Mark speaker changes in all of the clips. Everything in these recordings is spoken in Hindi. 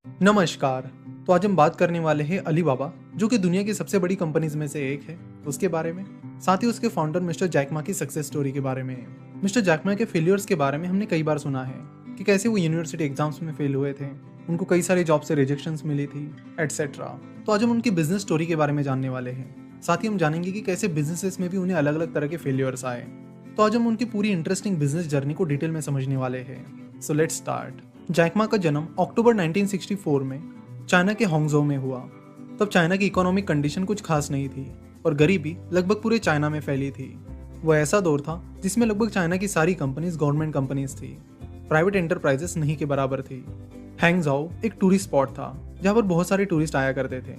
Speaker 1: नमस्कार। तो आज हम बात करने वाले हैं अलीबाबा, जो कि दुनिया की सबसे बड़ी कंपनीज में से एक है, उसके बारे में। साथ ही उसके फाउंडर मिस्टर जैक मा की सक्सेस स्टोरी के बारे में। मिस्टर जैक मा के फेलियर्स के बारे में हमने कई बार सुना है कि कैसे वो यूनिवर्सिटी एग्जाम्स में फेल हुए थे, उनको कई सारे जॉब से रिजेक्शंस मिली थी, एटसेट्रा। तो आज हम उनकी बिजनेस स्टोरी के बारे में जानने वाले हैं। साथ ही हम जानेंगे कि कैसे बिजनेसेस में भी उन्हें अलग अलग तरह के फेलियर्स आए। तो आज हम उनकी पूरी इंटरेस्टिंग बिजनेस जर्नी को डिटेल में समझने वाले हैं। So let's start. Jack Ma का जन्म अक्टूबर 1964 में चाइना के हांगझोउ में हुआ। तब चाइना की इकोनॉमिक कंडीशन कुछ खास नहीं थी और गरीबी लगभग पूरे चाइना में फैली थी। वो ऐसा दौर था जिसमें लगभग चाइना की सारी कंपनीज गवर्नमेंट कंपनीज थी, प्राइवेट एंटरप्राइजेस नहीं के बराबर थी। हैंगझोउ एक टूरिस्ट स्पॉट था जहाँ पर बहुत सारे टूरिस्ट आया करते थे।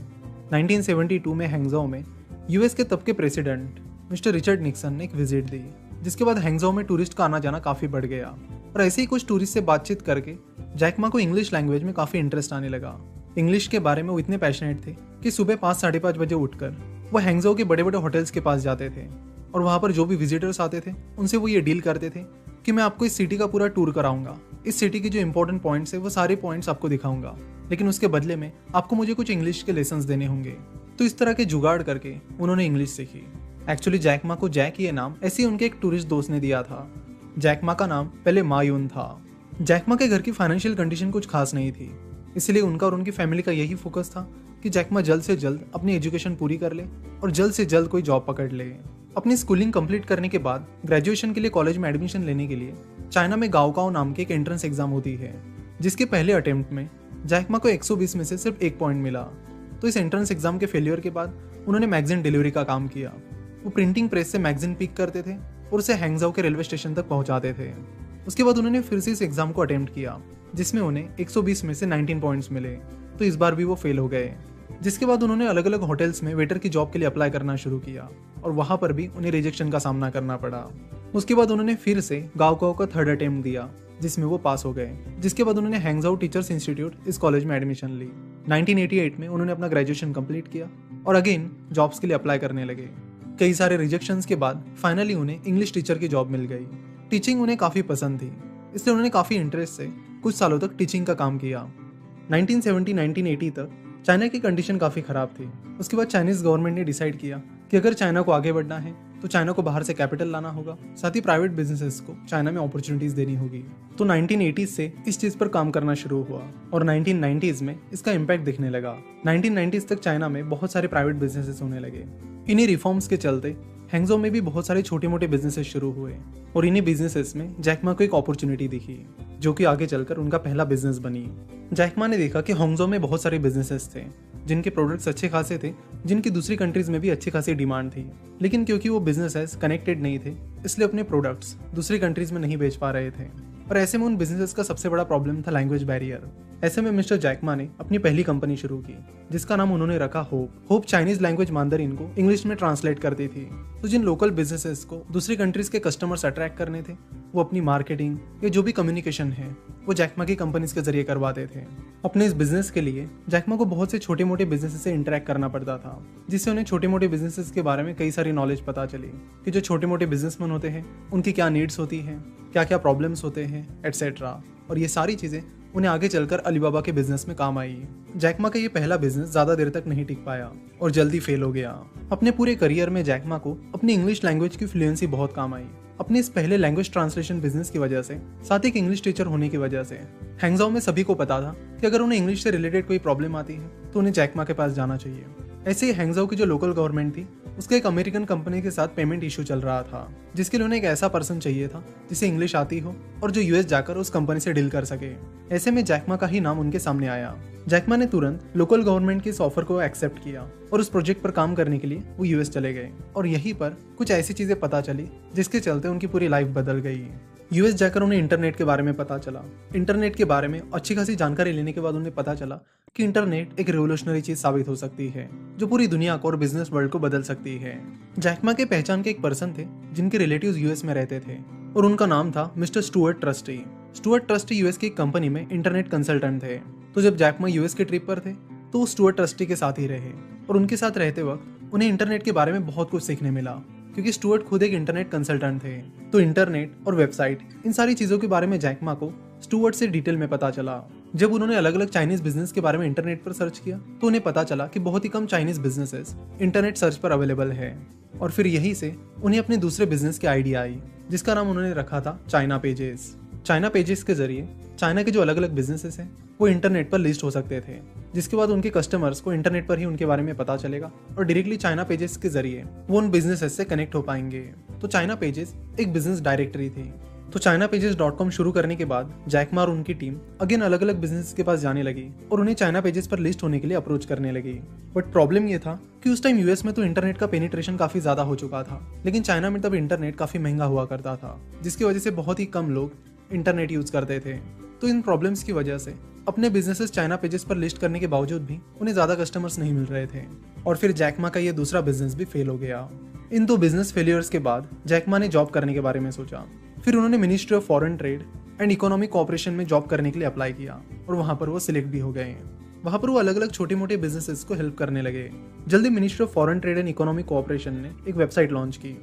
Speaker 1: 1972 में हैंगझोउ में यूएस के तब के प्रेसिडेंट मिस्टर रिचर्ड निक्सन ने एक विजिट दी, जिसके बाद हैंगझोउ में टूरिस्ट का आना जाना काफ़ी बढ़ गया। और ऐसे ही कुछ टूरिस्ट से बातचीत करके जैक मा को इंग्लिश लैंग्वेज में काफ़ी इंटरेस्ट आने लगा। इंग्लिश के बारे में वो इतने पैशनेट थे कि सुबह 5-5:30 बजे उठकर वो हैंगझोउ के बड़े बड़े होटल्स के पास जाते थे और वहाँ पर जो भी विजिटर्स आते थे उनसे वो ये डील करते थे कि मैं आपको इस सिटी का पूरा टूर कराऊंगा, इस सिटी के जो इंपॉर्टेंट पॉइंट्स है वो सारे पॉइंट्स आपको दिखाऊंगा, लेकिन उसके बदले में आपको मुझे कुछ इंग्लिश के लेसन्स देने होंगे। तो इस तरह के जुगाड़ करके उन्होंने इंग्लिश सीखी। एक्चुअली जैक मा को जैक ये नाम ऐसे ही उनके एक टूरिस्ट दोस्त ने दिया था। जैक मा का नाम पहले मायून था। जैक मा के घर की फाइनेंशियल कंडीशन कुछ खास नहीं थी, इसलिए उनका और उनकी फैमिली का यही फोकस था कि जैक मा जल्द से जल्द अपनी एजुकेशन पूरी कर ले और जल्द से जल्द कोई जॉब पकड़ ले। अपनी स्कूलिंग कंप्लीट करने के बाद ग्रेजुएशन के लिए कॉलेज में एडमिशन लेने के लिए चाइना में गाओकाओ नाम की एक एंट्रेंस एग्जाम होती है, जिसके पहले अटेम्प्ट में जैक मा को 120 में से सिर्फ 1 पॉइंट मिला। तो इस एंट्रेंस एग्जाम के फेलियर के बाद उन्होंने मैगजीन डिलीवरी का काम किया। वो प्रिंटिंग प्रेस से मैगजीन पिक करते थे और उसे हैंगझोउ के रेलवे स्टेशन तक पहुंचाते थे। उसके बाद उन्होंने फिर से इस एग्जाम को अटेम्प्ट किया, जिसमें उन्हें 120 में से 19 पॉइंट्स मिले। तो इस बार भी वो फेल हो गए। जिसके बाद उन्होंने अलग अलग होटल्स में वेटर की जॉब के लिए अप्लाई करना शुरू किया और वहां पर भी उन्हें रिजेक्शन का सामना करना पड़ा। उसके बाद उन्होंने फिर से गाओकाओ का 3rd अटेम्प्ट दिया, जिसमें वो पास हो गए। जिसके बाद उन्होंने हैंगझोउ टीचर्स इंस्टीट्यूट इस कॉलेज में एडमिशन ली। 1988 में उन्होंने अपना ग्रेजुएशन कंप्लीट किया और अगेन जॉब्स के लिए अप्लाई करने लगे। कई सारे रिजेक्शंस के बाद फाइनली उन्हें इंग्लिश टीचर की जॉब मिल गई। टीचिंग उन्हें काफ़ी पसंद थी, इसलिए उन्होंने काफ़ी इंटरेस्ट से कुछ सालों तक टीचिंग का काम किया। 1970-1980 तक चाइना की कंडीशन काफ़ी ख़राब थी। उसके बाद चाइनीज़ गवर्नमेंट ने डिसाइड किया कि अगर चाइना को आगे बढ़ना है तो चाइना को बाहर से कैपिटल लाना होगा, साथ ही प्राइवेट बिजनेसेस को चाइना में अपॉर्चुनिटीज़ देनी होगी। तो 1980s से इस चीज़ पर काम करना शुरू हुआ और 1990s में इसका इम्पैक्ट दिखने लगा। 1990s तक चाइना में बहुत सारे प्राइवेट बिजनेसेस होने लगे। इन्हीं रिफॉर्म्स के चलते हैंगझोउ में भी बहुत सारे छोटे मोटे बिजनेसेस शुरू हुए और इन्हीं बिजनेसेस में जैक मा को एक अपॉर्चुनिटी दिखी, जो कि आगे चलकर उनका पहला बिजनेस बनी। जैक मा ने देखा कि हैंगझोउ में बहुत सारे बिजनेसेस थे जिनके प्रोडक्ट्स अच्छे खासे थे, जिनकी दूसरी कंट्रीज में भी अच्छी खासी डिमांड थी, लेकिन क्योंकि वो बिजनेसेस कनेक्टेड नहीं थे, इसलिए अपने प्रोडक्ट्स दूसरी कंट्रीज में नहीं बेच पा रहे थे। और ऐसे में उन बिजनेसेस का सबसे बड़ा प्रॉब्लम था लैंग्वेज बैरियर। ऐसे में मिस्टर जैक मा ने अपनी पहली कंपनी शुरू की, जिसका नाम उन्होंने रखा होप। होप चाइनीज लैंग्वेज मांदरिन को इंग्लिश में ट्रांसलेट करती थी। तो जिन लोकल बिजनेसेस को दूसरी कंट्रीज के कस्टमर्स अट्रैक्ट करने थे, वो अपनी मार्केटिंग या जो भी कम्युनिकेशन है वो जैक मा की कंपनीज के जरिए करवाते थे। अपने इस बिजनेस के लिए जैक मा को बहुत से छोटे मोटे बिजनेसेस से इंटरेक्ट करना पड़ता था, जिससे उन्हें छोटे मोटे बिजनेसेस के बारे में कई सारी नॉलेज पता चली कि जो छोटे मोटे बिजनेसमैन होते हैं उनकी क्या नीड्स होती हैं, क्या क्या प्रॉब्लम्स होते हैं, एटसेट्रा। और ये सारी चीज़ें उन्हें आगे चलकर अलीबाबा के बिजनेस में काम आई। जैक मा का ये पहला बिजनेस ज़्यादा देर तक नहीं टिक पाया और जल्दी फेल हो गया। अपने पूरे करियर में जैक मा को अपनी इंग्लिश लैंग्वेज की फ्लुएंसी बहुत काम आई। अपने इस पहले लैंग्वेज ट्रांसलेशन बिजनेस की वजह से, साथ ही एक इंग्लिश टीचर होने की वजह से हैंगझोउ में सभी को पता था कि अगर उन्हें इंग्लिश से रिलेटेड कोई प्रॉब्लम आती है तो उन्हें जैक मा के पास जाना चाहिए। ऐसे ही हैंगझोउ की जो लोकल गवर्नमेंट थी, उसका एक अमेरिकन कंपनी के साथ पेमेंट इशू चल रहा था, जिसके लिए उन्हें एक ऐसा पर्सन चाहिए था जिसे इंग्लिश आती हो और जो यूएस जाकर उस कंपनी से डील कर सके। ऐसे में जैक मा का ही नाम उनके सामने आया। जैक मा ने तुरंत लोकल गवर्नमेंट के इस ऑफर को एक्सेप्ट किया और उस प्रोजेक्ट पर काम करने के लिए वो यूएस चले गए। और यहीं पर कुछ ऐसी चीजें पता चली जिसके चलते उनकी पूरी लाइफ बदल गई। यूएस जाकर उन्हें इंटरनेट के बारे में पता चला। इंटरनेट के बारे में अच्छी खासी जानकारी लेने के बाद उन्हें पता चला कि इंटरनेट एक रिवोल्यूशनरी चीज साबित हो सकती है, जो पूरी दुनिया को और बिजनेस वर्ल्ड को बदल सकती है। जैक मा के पहचान के एक पर्सन थे जिनके रिलेटिव्स यूएस में रहते थे और उनका नाम था mister Stuart trustee. Stuart trustee US की एक कंपनी में इंटरनेट कंसल्टेंट थे। तो जब जैक मा यूएस के ट्रिप पर थे तो वो स्टुअर्ट ट्रस्टी के साथ ही रहे और उनके साथ रहते वक्त उन्हें इंटरनेट के बारे में बहुत कुछ सीखने मिला, क्योंकि स्टुअर्ट खुद एक इंटरनेट कंसल्टेंट थे। तो इंटरनेट और वेबसाइट, इन सारी चीज़ों के बारे में जैक मा को स्टुअर्ट से डिटेल में पता चला। जब उन्होंने अलग अलग चाइनीज बिजनेस के बारे में इंटरनेट पर सर्च किया तो उन्हें पता चला कि बहुत ही कम चाइनीज बिजनेसेस इंटरनेट सर्च पर अवेलेबल है। और फिर यहीं से उन्हें अपने दूसरे बिजनेस की आइडिया आई, जिसका नाम उन्होंने रखा था चाइना पेजेस। चाइना पेजेस के जरिए चाइना के जो अलग अलग बिजनेसेस हैं वो इंटरनेट पर लिस्ट हो सकते थे, जिसके बाद उनके कस्टमर्स को इंटरनेट पर ही उनके बारे में पता चलेगा और डायरेक्टली चाइना पेजेस के जरिए वो उन बिजनेसेस से कनेक्ट हो पाएंगे। तो चाइना पेजेस एक बिजनेस डायरेक्टरी थी। तो chinapages.com शुरू करने के बाद जैक मा और उनकी टीम अगेन अलग अलग बिजनेस के पास जाने लगी और उन्हें चाइना पेजेस पर लिस्ट होने के लिए अप्रोच करने लगी। बट प्रॉब्लम ये था कि उस टाइम यूएस में तो इंटरनेट का पेनिट्रेशन काफी ज्यादा हो चुका था, लेकिन चाइना में तब इंटरनेट काफी महंगा हुआ करता था, जिसकी वजह से बहुत ही कम लोग इंटरनेट यूज करते थे। तो इन प्रॉब्लम्स की वजह से अपने बिजनेसेस चाइना पेजेस पर लिस्ट करने के बावजूद भी उन्हें ज्यादा कस्टमर्स नहीं मिल रहे थे और फिर जैक मा का ये दूसरा बिजनेस भी फेल हो गया। इन दो बिजनेस फेलियर्स के बाद जैक मा ने जॉब करने के बारे में सोचा। फिर उन्होंने ministry of foreign trade and economic cooperation में जॉब करने के लिए अप्लाई किया और वहां पर वो सिलेक्ट भी हो गए। वहां पर वो अलग अलग छोटे मोटे बिजनेसेस को हेल्प करने लगे। जल्दी ministry of foreign trade and economic cooperation ने एक वेबसाइट लॉन्च की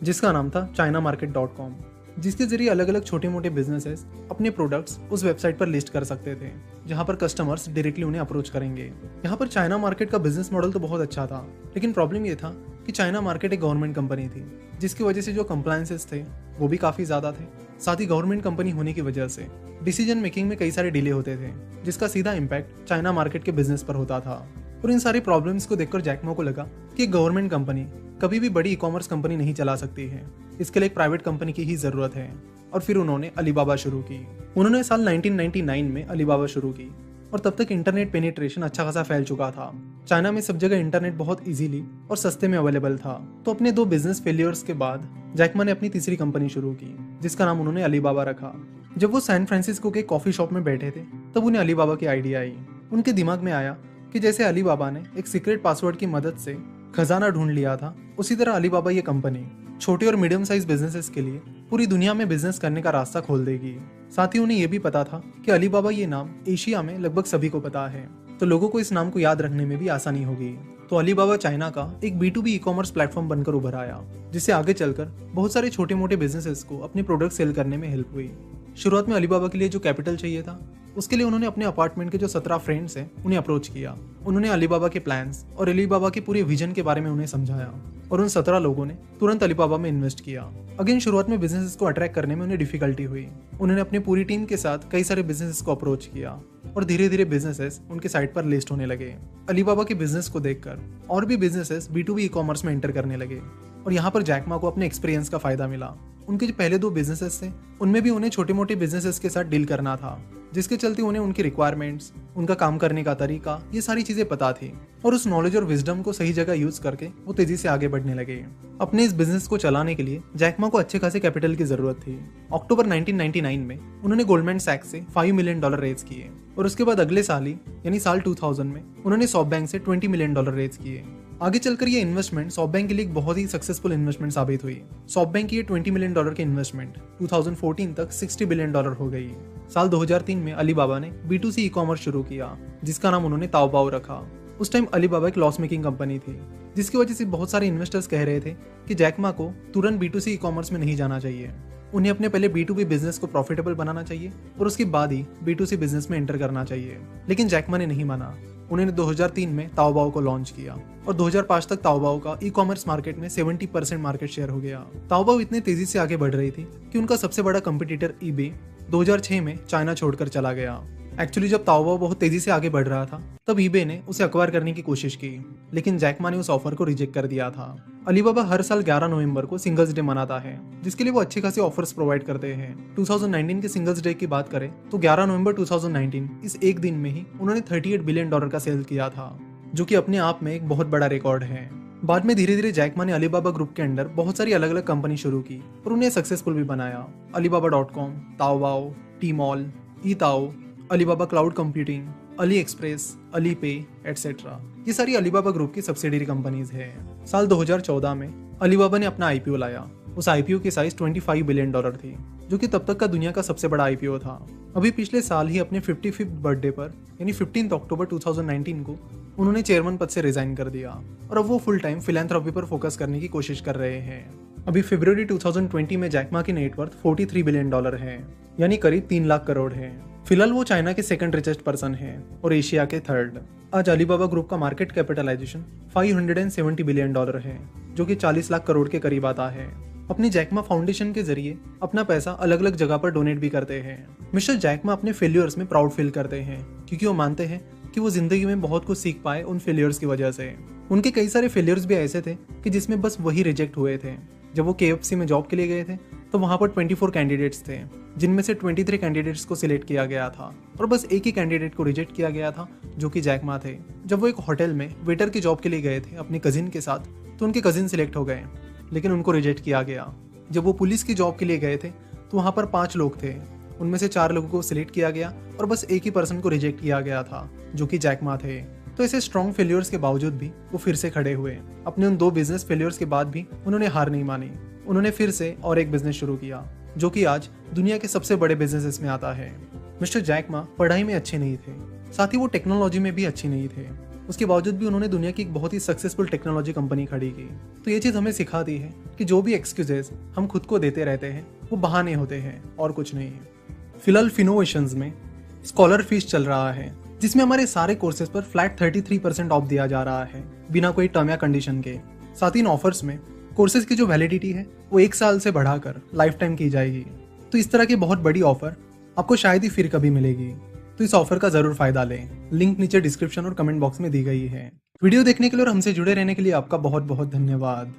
Speaker 1: जिसका नाम था chinamarket.com, जिसके जरिए अलग अलग छोटे मोटे बिजनेसेस अपने प्रोडक्ट्स उस वेबसाइट पर लिस्ट कर सकते थे, जहां पर कस्टमर्स डायरेक्टली उन्हें अप्रोच करेंगे। यहाँ पर चाइना मार्केट का बिजनेस मॉडल तो बहुत अच्छा था, लेकिन प्रॉब्लम ये था कि चाइना मार्केट एक गवर्नमेंट कंपनी थी, जिसकी वजह से जो कंप्लायंसेस थे वो भी काफी ज्यादा थे। साथ ही गवर्नमेंट कंपनी होने की वजह से डिसीजन मेकिंग में कई सारे डिले होते थे, जिसका सीधा इम्पैक्ट चाइना मार्केट के बिजनेस पर होता था। और इन सारी प्रॉब्लम्स को देखकर जैक मा को लगा कि गवर्नमेंट कंपनी कभी भी बड़ी ई कॉमर्स कंपनी नहीं चला सकती है, इसके लिए एक प्राइवेट कंपनी की ही जरूरत है। और फिर उन्होंने अलीबाबा शुरू की। उन्होंने साल 1999 में अलीबाबा शुरू की और तब तक इंटरनेट पेनिट्रेशन अच्छा खासा फैल चुका था। चाइना में सब जगह इंटरनेट बहुत इजीली और सस्ते में अवेलेबल था। तो अपने दो बिजनेस फेलियर्स के बाद जैक मा ने अपनी तीसरी कंपनी शुरू की, जिसका नाम उन्होंने अलीबाबा रखा। जब वो सैन फ्रांसिस्को के कॉफी शॉप में बैठे थे तब उन्हें अलीबाबा की आइडिया आई। उनके दिमाग में आया कि जैसे अलीबाबा ने एक सीक्रेट पासवर्ड की मदद से खजाना ढूंढ लिया था, उसी तरह अलीबाबा ये कंपनी छोटे और मीडियम साइज बिजनेसेस के लिए पूरी दुनिया में बिजनेस करने का रास्ता खोल देगी। साथ ही उन्हें यह भी पता था कि अलीबाबा ये नाम एशिया में लगभग सभी को पता है, तो लोगों को इस नाम को याद रखने में भी आसानी होगी। तो अलीबाबा चाइना का एक B2B ई कॉमर्स प्लेटफॉर्म बनकर उभर आया, जिससे आगे चलकर बहुत सारे छोटे मोटे बिजनेसेस को अपने प्रोडक्ट सेल करने में हेल्प हुई। शुरुआत में अलीबाबा के लिए जो कैपिटल चाहिए था, उसके लिए उन्होंने अपने अपार्टमेंट के जो 17 फ्रेंड्स हैं उन्हें अप्रोच किया। उन्होंने अलीबाबा के प्लान्स और अलीबाबा के पूरे विजन के बारे में उन्हें समझाया और उन 17 लोगों ने तुरंत अलीबाबा में इन्वेस्ट किया। अगेन शुरुआत में बिजनेसेस को अट्रैक्ट करने में उन्हें डिफिकल्टी हुई। उन्होंने अपनी पूरी टीम के साथ कई सारे बिजनेसेस को अप्रोच किया और धीरे धीरे बिजनेसेस उनके साइट पर लिस्ट होने लगे। अलीबाबा के बिजनेस को देखकर और भी बिजनेसेस B2B ई कॉमर्स में एंटर करने लगे और यहाँ पर जैक मा को अपने एक्सपीरियंस का फायदा मिला। उनके जो पहले दो बिजनेसेस थे उनमें भी उन्हें छोटे मोटे बिजनेसेस के साथ डील करना था, जिसके चलते उन्हें उनकी रिक्वायरमेंट्स, उनका काम करने का तरीका, ये सारी चीजें पता थी और उस नॉलेज और विजडम को सही जगह यूज करके वो तेजी से आगे बढ़ने लगे। अपने इस बिजनेस को चलाने के लिए जैक मा को अच्छे खासे कैपिटल की जरूरत थी। अक्टूबर 1999 में उन्होंने गोल्डमैन सैक्स से $5 मिलियन रेज किए और उसके बाद अगले साल ही यानी साल 2000 में उन्होंने सॉफ्टबैंक से $20 मिलियन रेज किए। आगे चलकर ये इन्वेस्टमेंट सॉफ्टबैंक के लिए एक बहुत ही सक्सेसफुल इन्वेस्टमेंट साबित हुई। सॉफ्टबैंक की ये $20 मिलियन की इन्वेस्टमेंट 2014 तक $60 बिलियन हो गई। साल 2003 में अलीबाबा ने B2C ई कॉमर्स शुरू किया, जिसका नाम उन्होंने ताओबाओ रखा। उस टाइम अलीबाबा एक लॉस मेकिंग कंपनी थी, जिसकी वजह से बहुत सारे इन्वेस्टर्स कह रहे थे कि जैक मा को तुरंत B2C ई कॉमर्स में नहीं जाना चाहिए। उन्हें अपने पहले B2B बिजनेस को प्रॉफिटेबल बनाना चाहिए और उसके बाद ही B2C बिजनेस में एंटर करना चाहिए। लेकिन जैक मा ने नहीं माना। उन्होंने 2003 में ताओबाओ को लॉन्च किया और 2005 तक ताओबाओ का ई कॉमर्स मार्केट में 70% मार्केट शेयर हो गया। ताओबाओ इतने तेजी से आगे बढ़ रही थी कि उनका सबसे बड़ा कंपटीटर ईबे 2006 में चाइना छोड़कर चला गया। एक्चुअली जब ताओबाओ बहुत तेजी से आगे बढ़ रहा था तब ईबे ने उसे अक्वायर करने की कोशिश की, लेकिन जैक मा ने उस ऑफर को रिजेक्ट कर दिया था। अलीबाबा हर साल 11 नवंबर को सिंगल्स डे मनाता है, जिसके लिए वो अच्छे खासे ऑफर्स प्रोवाइड करते हैं। 2019 के सिंगल्स डे की बात करें तो 11 नवंबर 2019 इस एक दिन में ही उन्होंने $38 बिलियन का सेल किया था, जो कि अपने आप में एक बहुत बड़ा रिकॉर्ड है। बाद में धीरे धीरे जैक मा ने अलीबाबा ग्रुप के अंडर बहुत सारी अलग अलग कंपनी शुरू की और उन्हें सक्सेसफुल भी बनाया। अलीबाबा.com, Taobao, Tmall, eTao, Alibaba cloud computing, AliExpress, Alipay etcetera, ये सारी अलीबाबा ग्रुप की सब्सिडियरी कंपनीज है। साल 2014 में अलीबाबा ने अपना IPO लाया। उस IPO की साइज $25 बिलियन थी, जो कि तब तक का दुनिया का सबसे बड़ा IPO था। अभी पिछले साल ही अपने 55th बर्थडे पर यानी 15 अक्टूबर 2019 को उन्होंने चेयरमैन पद से रिजाइन कर दिया और अब वो फुल टाइम फिलैंथ्रोपी पर फोकस करने की कोशिश कर रहे हैं। अभी फरवरी 2020 में जैक मा की नेटवर्थ $43 बिलियन है, यानी करीब 3 लाख करोड़ है। फिलहाल वो चाइना के सेकंड रिचेस्ट पर्सन है और एशिया के थर्ड। आज अलीबाबा ग्रुप का मार्केट कैपिटलाइजेशन $570 बिलियन है, जो कि 40 लाख करोड़ के करीब आता है। अपनी जैकमा फाउंडेशन के जरिए अपना पैसा अलग अलग जगह पर डोनेट भी करते हैं। मिस्टर जैकमा अपने फेलियर्स में प्राउड फील करते हैं, क्योंकि वो मानते हैं कि वो जिंदगी में बहुत कुछ सीख पाए उन फेलियर्स की वजह से। उनके कई सारे फेलियर्स भी ऐसे थे कि जिसमें बस वही रिजेक्ट हुए थे। जब वो KFC में जॉब के लिए गए थे तो वहां पर 24 कैंडिडेट्स थे, जिनमें से 23 कैंडिडेट्स को सिलेक्ट किया गया था और बस एक ही कैंडिडेट को रिजेक्ट किया गया था, जो कि जैकमा थे। जब वो एक होटल में वेटर की जॉब के लिए गए थे अपनी कजिन के साथ, तो उनके कजिन सिलेक्ट हो गए, लेकिन उनको रिजेक्ट किया गया। जब वो पुलिस की जॉब के लिए गए थे तो वहाँ पर 5 लोग थे, उनमें से 4 लोगों को सिलेक्ट किया गया और बस एक ही पर्सन को रिजेक्ट किया गया था, जो कि जैकमा थे। तो ऐसे स्ट्रॉन्ग फेलियर्स के बावजूद भी वो फिर से खड़े हुए। अपने उन 2 बिजनेस फेलियर्स के बाद भी उन्होंने हार नहीं मानी। उन्होंने फिर से और एक बिजनेस शुरू किया, जो कि आज दुनिया के सबसे बड़े बिजनेसेस में आता है। मिस्टर जैकमा पढ़ाई में अच्छे नहीं थे, साथ ही वो टेक्नोलॉजी में भी अच्छे नहीं थे। उसके बावजूद भी उन्होंने दुनिया की एक बहुत ही सक्सेसफुल टेक्नोलॉजी कंपनी खड़ी की। तो ये चीज़ हमें सिखाती है कि जो भी एक्सक्यूजेस हम खुद को देते रहते हैं वो बहाने होते हैं और कुछ नहीं है। फिलहाल फिनोवेशंस में स्कॉलर फीस चल रहा है, जिसमें हमारे सारे कोर्सेज पर फ्लैट 33% ऑफ दिया जा रहा है, बिना कोई टर्म या कंडीशन के। साथ ही इन ऑफर्स में कोर्सेज की जो वैलिडिटी है वो 1 साल से बढ़ाकर लाइफ टाइम की जाएगी। तो इस तरह की बहुत बड़ी ऑफर आपको शायद ही फिर कभी मिलेगी। तो इस ऑफर का जरूर फायदा लें। लिंक नीचे डिस्क्रिप्शन और कमेंट बॉक्स में दी गई है। वीडियो देखने के लिए और हमसे जुड़े रहने के लिए आपका बहुत बहुत धन्यवाद।